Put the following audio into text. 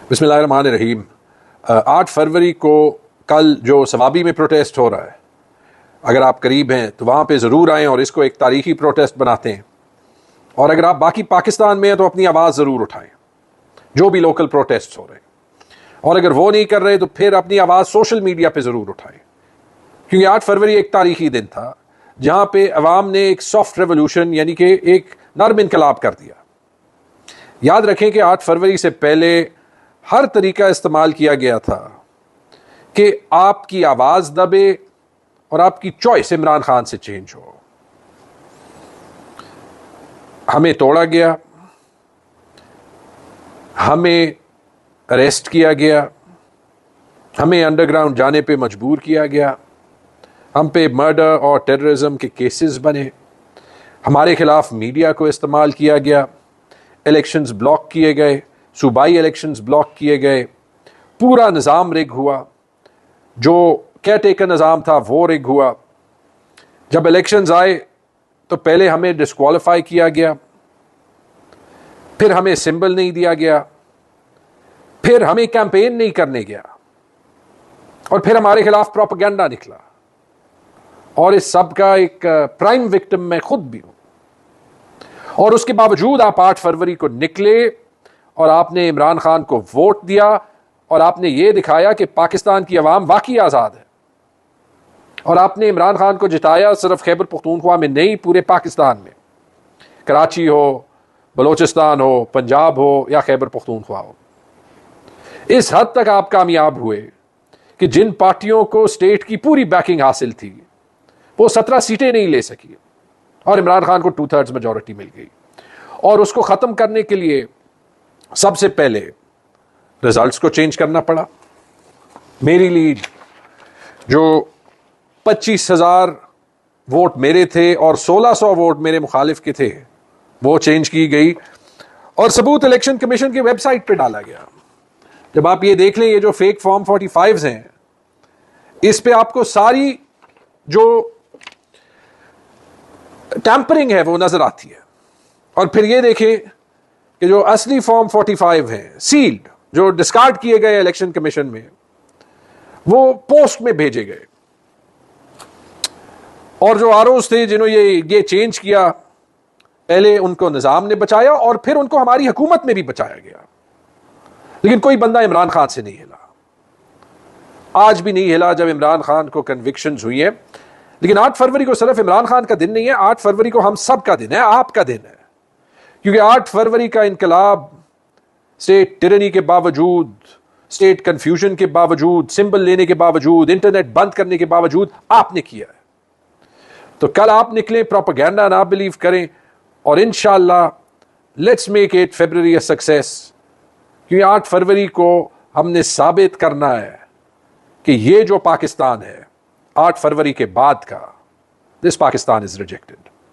बिस्मिल्लाहिर्रहमानिर्रहीम। 8 फरवरी को कल जो सवाबी में प्रोटेस्ट हो रहा है, अगर आप करीब हैं तो वहाँ पे ज़रूर आएँ और इसको एक तारीखी प्रोटेस्ट बनाते हैं। और अगर आप बाकी पाकिस्तान में हैं तो अपनी आवाज़ ज़रूर उठाएं, जो भी लोकल प्रोटेस्ट हो रहे हैं। और अगर वो नहीं कर रहे तो फिर अपनी आवाज़ सोशल मीडिया पे ज़रूर उठाएं, क्योंकि 8 फरवरी एक तारीखी दिन था जहाँ पे अवाम ने एक सॉफ्ट रेवोल्यूशन यानी कि एक नर्म इनकलाब कर दिया। याद रखें कि 8 फरवरी से पहले हर तरीका इस्तेमाल किया गया था कि आपकी आवाज़ दबे और आपकी चॉइस इमरान खान से चेंज हो। हमें तोड़ा गया, हमें अरेस्ट किया गया, हमें अंडरग्राउंड जाने पे मजबूर किया गया, हम पे मर्डर और टेररिज्म के केसेस बने, हमारे खिलाफ मीडिया को इस्तेमाल किया गया, इलेक्शंस ब्लॉक किए गए, सूबाई इलेक्शंस ब्लॉक किए गए, पूरा निज़ाम रिग हुआ, जो केयर टेकर निज़ाम था वो रिग हुआ। जब इलेक्शंस आए तो पहले हमें डिस्क्वालीफाई किया गया, फिर हमें सिंबल नहीं दिया गया, फिर हमें कैंपेन नहीं करने गया, और फिर हमारे खिलाफ प्रोपेगेंडा निकला। और इस सब का एक प्राइम विक्टिम मैं खुद भी हूं। और उसके बावजूद आप 8 फरवरी को निकले और आपने इमरान खान को वोट दिया और आपने ये दिखाया कि पाकिस्तान की आवाम वाकई आज़ाद है। और आपने इमरान खान को जिताया सिर्फ खैबर पख्तूनख्वा में नहीं, पूरे पाकिस्तान में, कराची हो, बलोचिस्तान हो, पंजाब हो या खैबर पख्तूनख्वा हो। इस हद तक आप कामयाब हुए कि जिन पार्टियों को स्टेट की पूरी बैकिंग हासिल थी वो 17 सीटें नहीं ले सकी और इमरान खान को 2/3 मेजॉरिटी मिल गई। और उसको ख़त्म करने के लिए सबसे पहले रिजल्ट्स को चेंज करना पड़ा। मेरी लीड जो 25,000 वोट मेरे थे और 1,600 वोट मेरे मुखालिफ के थे वो चेंज की गई और सबूत इलेक्शन कमीशन की वेबसाइट पे डाला गया। जब आप ये देख लें, ये जो फेक फॉर्म 45 हैं, इस पे आपको सारी जो टैंपरिंग है वो नजर आती है। और फिर ये देखें कि जो असली फॉर्म 45 हैं, सील्ड, जो डिस्कार्ड किए गए इलेक्शन कमीशन में, वो पोस्ट में भेजे गए। और जो आरओज थे जिन्होंने ये चेंज किया, पहले उनको निजाम ने बचाया और फिर उनको हमारी हुकूमत में भी बचाया गया। लेकिन कोई बंदा इमरान खान से नहीं हिला, आज भी नहीं हिला जब इमरान खान को कन्विक्शंस हुई है। लेकिन 8 फरवरी को सिर्फ इमरान खान का दिन नहीं है, 8 फरवरी को हम सब का दिन है, आपका दिन है। क्योंकि 8 फरवरी का इनकलाब स्टेट टिरनी के बावजूद, स्टेट कंफ्यूजन के बावजूद, सिंबल लेने के बावजूद, इंटरनेट बंद करने के बावजूद आपने किया है। तो कल आप निकले, प्रोपेगेंडा ना बिलीव करें और इंशाअल्लाह let's make 8 February a success. क्योंकि 8 फरवरी को हमने साबित करना है कि ये जो पाकिस्तान है 8 फरवरी के बाद का, दिस पाकिस्तान इज रिजेक्टेड।